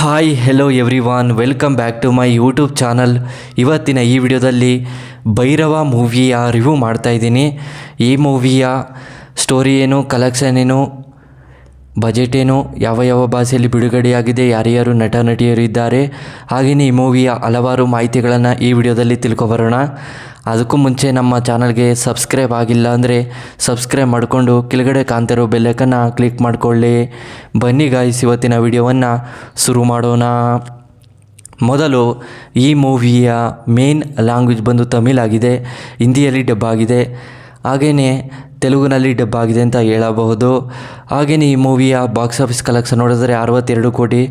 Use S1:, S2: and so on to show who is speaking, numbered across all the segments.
S1: Hi hello everyone, welcome back to my YouTube channel. ಇವತ್ತಿನ ಈ ವಿಡಿಯೋದಲ್ಲಿ ಭೈರವ ಮೂವಿಯ ರಿವ್ಯೂ ಮಾಡ್ತಾಯಿದ್ದೀನಿ. ಈ ಮೂವಿಯ ಸ್ಟೋರಿ ಏನು, ಕಲೆಕ್ಷನ್ ಏನು, ಬಜೆಟ್ ಏನು, ಯಾವ ಯಾವ ಭಾಷೆಯಲ್ಲಿ ಬಿಡುಗಡೆಯಾಗಿದೆ, ಯಾರ್ಯಾರು ನಟ ನಟಿಯರು ಇದ್ದಾರೆ, ಹಾಗೆಯೇ ಈ ಮೂವಿಯ ಹಲವಾರು ಮಾಹಿತಿಗಳನ್ನು ಈ ವಿಡಿಯೋದಲ್ಲಿ ತಿಳ್ಕೊಬರೋಣ. ಅದಕ್ಕೂ ಮುಂಚೆ ನಮ್ಮ ಚಾನಲ್ಗೆ ಸಬ್ಸ್ಕ್ರೈಬ್ ಆಗಿಲ್ಲ ಅಂದರೆ ಸಬ್ಸ್ಕ್ರೈಬ್ ಮಾಡಿಕೊಂಡು ಕೆಳಗಡೆ ಕಾಣ್ತಿರೋ ಬೆಲ್ಲೈಕನ್ನು ಕ್ಲಿಕ್ ಮಾಡಿಕೊಳ್ಳಿ. ಬನ್ನಿ ಗಾಯ್ಸ್, ಇವತ್ತಿನ ವಿಡಿಯೋವನ್ನು ಶುರು ಮಾಡೋಣ. ಮೊದಲು ಈ ಮೂವಿಯ ಮೇನ್ ಲ್ಯಾಂಗ್ವೇಜ್ ಬಂದು ತಮಿಳ್ ಆಗಿದೆ, ಹಿಂದಿಯಲ್ಲಿ ಡಬ್ ಆಗಿದೆ, ಹಾಗೆಯೇ ತೆಲುಗಿನಲ್ಲಿ ಡಬ್ ಆಗಿದೆ ಅಂತ ಹೇಳಬಹುದು. ಹಾಗೆಯೇ ಈ ಮೂವಿಯ ಬಾಕ್ಸ್ ಆಫೀಸ್ ಕಲೆಕ್ಷನ್ ನೋಡಿದ್ರೆ 62 ಕೋಟಿ,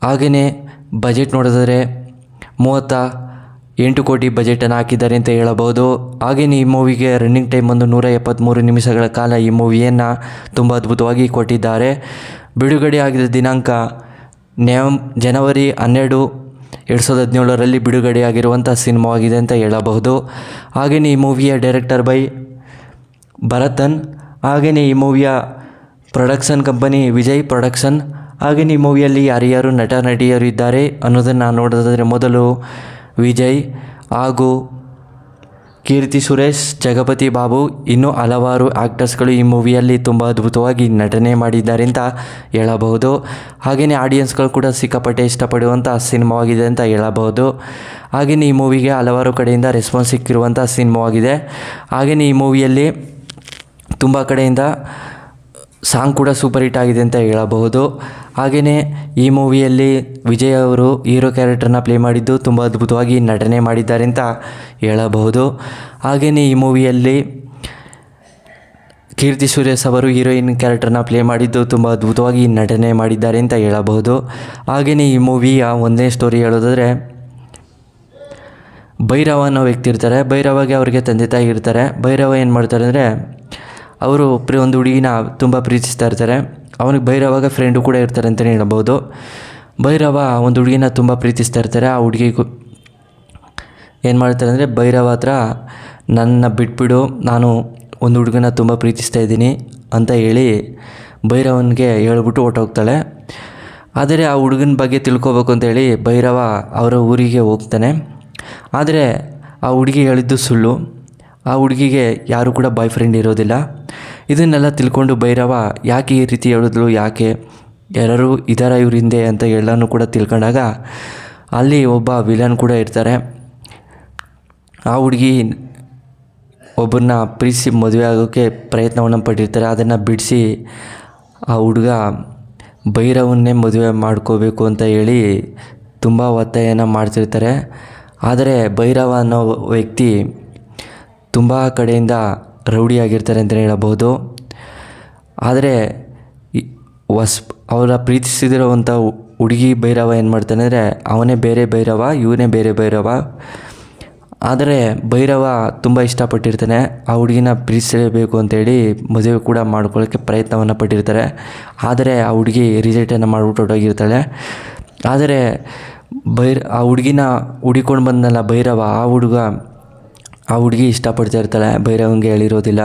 S1: ಹಾಗೆಯೇ ಬಜೆಟ್ ನೋಡಿದರೆ 38 ಕೋಟಿ ಬಜೆಟನ್ನು ಹಾಕಿದ್ದಾರೆ ಅಂತ ಹೇಳಬಹುದು. ಹಾಗೆಯೇ ಈ ಮೂವಿಗೆ ರನ್ನಿಂಗ್ ಟೈಮ್ ಒಂದು 173 ನಿಮಿಷಗಳ ಕಾಲ ಈ ಮೂವಿಯನ್ನು ತುಂಬ ಅದ್ಭುತವಾಗಿ ಕೊಟ್ಟಿದ್ದಾರೆ. ಬಿಡುಗಡೆ ಆಗಿದ್ದ ದಿನಾಂಕ ಜನವರಿ 12, 2017ರಲ್ಲಿ ಬಿಡುಗಡೆಯಾಗಿರುವಂಥ ಸಿನಿಮಾವಾಗಿದೆ ಅಂತ ಹೇಳಬಹುದು. ಹಾಗೆಯೇ ಈ ಮೂವಿಯ ಡೈರೆಕ್ಟರ್ ಬೈ ಭರತನ್, ಹಾಗೆಯೇ ಈ ಮೂವಿಯ ಪ್ರೊಡಕ್ಷನ್ ಕಂಪನಿ ವಿಜಯ್ ಪ್ರೊಡಕ್ಷನ್. ಹಾಗೆಯೇ ಈ ಮೂವಿಯಲ್ಲಿ ಯಾರ್ಯಾರು ನಟ ನಟಿಯರು ಇದ್ದಾರೆ ಅನ್ನೋದನ್ನು ನೋಡೋದಾದರೆ ಮೊದಲು ವಿಜಯ್ ಹಾಗೂ ಕೀರ್ತಿ ಸುರೇಶ್, ಜಗಪತಿ ಬಾಬು, ಇನ್ನೂ ಹಲವಾರು ಆ್ಯಕ್ಟರ್ಸ್ಗಳು ಈ ಮೂವಿಯಲ್ಲಿ ತುಂಬ ಅದ್ಭುತವಾಗಿ ನಟನೆ ಮಾಡಿದ್ದಾರೆ ಅಂತ ಹೇಳಬಹುದು. ಹಾಗೆಯೇ ಆಡಿಯನ್ಸ್ಗಳು ಕೂಡ ಸಿಕ್ಕಾಪಟ್ಟೆ ಇಷ್ಟಪಡುವಂಥ ಸಿನಿಮಾವಾಗಿದೆ ಅಂತ ಹೇಳಬಹುದು. ಹಾಗೆಯೇ ಈ ಮೂವಿಗೆ ಹಲವಾರು ಕಡೆಯಿಂದ ರೆಸ್ಪಾನ್ಸ್ ಸಿಕ್ಕಿರುವಂಥ ಸಿನಿಮಾವಾಗಿದೆ. ಹಾಗೆಯೇ ಈ ಮೂವಿಯಲ್ಲಿ ತುಂಬ ಕಡೆಯಿಂದ ಸಾಂಗ್ ಕೂಡ ಸೂಪರ್ ಹಿಟ್ ಆಗಿದೆ ಅಂತ ಹೇಳಬಹುದು. ಹಾಗೆಯೇ ಈ ಮೂವಿಯಲ್ಲಿ ವಿಜಯ್ ಅವರು ಹೀರೋ ಕ್ಯಾರೆಕ್ಟರ್ನ ಪ್ಲೇ ಮಾಡಿದ್ದು ತುಂಬ ಅದ್ಭುತವಾಗಿ ನಟನೆ ಮಾಡಿದ್ದಾರೆ ಅಂತ ಹೇಳಬಹುದು. ಹಾಗೆಯೇ ಈ ಮೂವಿಯಲ್ಲಿ ಕೀರ್ತಿ ಸುರೇಶ್ ಅವರು ಹೀರೋಯಿನ್ ಕ್ಯಾರೆಕ್ಟರ್ನ ಪ್ಲೇ ಮಾಡಿದ್ದು ತುಂಬ ಅದ್ಭುತವಾಗಿ ನಟನೆ ಮಾಡಿದ್ದಾರೆ ಅಂತ ಹೇಳಬಹುದು. ಹಾಗೆಯೇ ಈ ಮೂವಿಯ ಒಂದೇ ಸ್ಟೋರಿ ಹೇಳೋದಾದರೆ, ಭೈರವ ಅನ್ನೋ ವ್ಯಕ್ತಿ ಇರ್ತಾರೆ. ಭೈರವಗೆ ಅವ್ರಿಗೆ ತಂದೆ ತಾಯಿ ಇರ್ತಾರೆ. ಭೈರವ ಏನು ಮಾಡ್ತಾರೆ ಅಂದರೆ, ಅವರು ಒಂದು ಹುಡುಗಿನ ತುಂಬ ಪ್ರೀತಿಸ್ತಾ ಇರ್ತಾರೆ. ಅವನಿಗೆ ಭೈರವಾಗ ಫ್ರೆಂಡು ಕೂಡ ಇರ್ತಾರೆ ಅಂತಲೇ ಹೇಳ್ಬೋದು. ಭೈರವ ಒಂದು ಹುಡುಗಿನ ತುಂಬ ಪ್ರೀತಿಸ್ತಾ ಇರ್ತಾರೆ. ಆ ಹುಡುಗಿಗೂ ಏನು ಮಾಡ್ತಾರೆ ಅಂದರೆ, ಭೈರವ ಹತ್ರ ನನ್ನ ಬಿಟ್ಬಿಡು, ನಾನು ಒಂದು ಹುಡುಗನ ತುಂಬ ಪ್ರೀತಿಸ್ತಾ ಇದ್ದೀನಿ ಅಂತ ಹೇಳಿ ಭೈರವನಿಗೆ ಹೇಳ್ಬಿಟ್ಟು ಹೊರ್ಟೋಗ್ತಾಳೆ. ಆದರೆ ಆ ಹುಡುಗನ ಬಗ್ಗೆ ತಿಳ್ಕೊಬೇಕು ಅಂತೇಳಿ ಭೈರವ ಅವರ ಊರಿಗೆ ಹೋಗ್ತಾನೆ. ಆದರೆ ಆ ಹುಡುಗಿ ಹೇಳಿದ್ದು ಸುಳ್ಳು. ಆ ಹುಡುಗಿಗೆ ಯಾರೂ ಕೂಡ ಬಾಯ್ ಫ್ರೆಂಡ್ ಇರೋದಿಲ್ಲ. ಇದನ್ನೆಲ್ಲ ತಿಳ್ಕೊಂಡು ಭೈರವ ಯಾಕೆ ಈ ರೀತಿ ಹೇಳಿದ್ಲು, ಯಾಕೆ ಯಾರು ಇದ್ದಾರೆ ಇವ್ರ ಹಿಂದೆ ಅಂತ ಎಲ್ಲನೂ ಕೂಡ ತಿಳ್ಕೊಂಡಾಗ ಅಲ್ಲಿ ಒಬ್ಬ ವಿಲನ್ ಕೂಡ ಇರ್ತಾರೆ. ಆ ಹುಡುಗಿ ಒಬ್ಬರನ್ನ ಪ್ರೀತಿಸಿ ಮದುವೆ ಆಗೋಕ್ಕೆ ಪ್ರಯತ್ನವನ್ನು ಪಟ್ಟಿರ್ತಾರೆ. ಅದನ್ನು ಬಿಡಿಸಿ ಆ ಹುಡುಗ ಭೈರವನ್ನೇ ಮದುವೆ ಮಾಡ್ಕೋಬೇಕು ಅಂತ ಹೇಳಿ ತುಂಬ ಒತ್ತಾಯನ ಮಾಡ್ತಿರ್ತಾರೆ. ಆದರೆ ಭೈರವ ಅನ್ನೋ ವ್ಯಕ್ತಿ ತುಂಬ ಕಡೆಯಿಂದ ರೌಡಿಯಾಗಿರ್ತಾರೆ ಅಂತಲೇ ಹೇಳಬಹುದು. ಆದರೆ ಅವರ ಪ್ರೀತಿಸಿದಿರುವಂಥ ಹುಡುಗಿ ಭೈರವ ಏನು ಮಾಡ್ತಾನೆ ಅಂದರೆ, ಅವನೇ ಬೇರೆ ಭೈರವ, ಇವನೇ ಬೇರೆ ಭೈರವ. ಆದರೆ ಭೈರವ ತುಂಬ ಇಷ್ಟಪಟ್ಟಿರ್ತಾನೆ. ಆ ಹುಡುಗಿನ ಪ್ರೀತಿಸಲೇಬೇಕು ಅಂತೇಳಿ ಮದುವೆ ಕೂಡ ಮಾಡ್ಕೊಳ್ಳೋಕ್ಕೆ ಪ್ರಯತ್ನವನ್ನು ಪಟ್ಟಿರ್ತಾರೆ. ಆದರೆ ಆ ಹುಡುಗಿ ರಿಜೆಕ್ಟನ್ನು ಮಾಡಿಬಿಟ್ಟು ಹೊರಟೋಗಿರ್ತಾಳೆ. ಆದರೆ ಆ ಹುಡುಗಿನ ಹುಡಿಕೊಂಡು ಬಂದನಲ್ಲ ಭೈರವ, ಆ ಹುಡುಗಿ ಇಷ್ಟಪಡ್ತಾ ಇರ್ತಾಳೆ, ಭೈರವಂಗೆ ಹೇಳಿರೋದಿಲ್ಲ.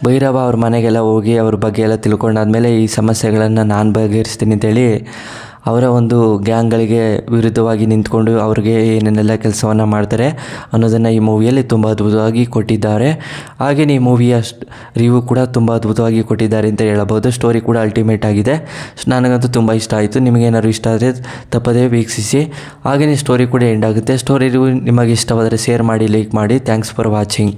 S1: ಭೈರವ ಅವ್ರ ಮನೆಗೆಲ್ಲ ಹೋಗಿ ಅವ್ರ ಬಗ್ಗೆ ಎಲ್ಲ ತಿಳ್ಕೊಂಡಾದ್ಮೇಲೆ ಈ ಸಮಸ್ಯೆಗಳನ್ನು ನಾನು ಬಗೆಹರಿಸ್ತೀನಿ ಅಂತೇಳಿ ಅವರ ಒಂದು ಗ್ಯಾಂಗ್ಗಳಿಗೆ ವಿರುದ್ಧವಾಗಿ ನಿಂತ್ಕೊಂಡು ಅವ್ರಿಗೆ ಏನೇನೆಲ್ಲ ಕೆಲಸವನ್ನು ಮಾಡ್ತಾರೆ ಅನ್ನೋದನ್ನು ಈ ಮೂವಿಯಲ್ಲಿ ತುಂಬ ಅದ್ಭುತವಾಗಿ ಕೊಟ್ಟಿದ್ದಾರೆ. ಹಾಗೆಯೇ ಈ ಮೂವಿಯ ರಿವ್ಯೂ ಕೂಡ ತುಂಬ ಅದ್ಭುತವಾಗಿ ಕೊಟ್ಟಿದ್ದಾರೆ ಅಂತ ಹೇಳಬಹುದು. ಸ್ಟೋರಿ ಕೂಡ ಅಲ್ಟಿಮೇಟ್ ಆಗಿದೆ. ನನಗಂತೂ ತುಂಬ ಇಷ್ಟ ಆಯಿತು. ನಿಮಗೇನಾದ್ರು ಇಷ್ಟ ಆದರೆ ತಪ್ಪದೇ ವೀಕ್ಷಿಸಿ. ಹಾಗೆಯೇ ಸ್ಟೋರಿ ಕೂಡ ಎಂಡ್ ಆಗುತ್ತೆ. ಸ್ಟೋರಿ ರಿವ್ಯೂ ನಿಮಗೆ ಇಷ್ಟವಾದರೆ ಶೇರ್ ಮಾಡಿ, ಲೈಕ್ ಮಾಡಿ. Thanks for watching.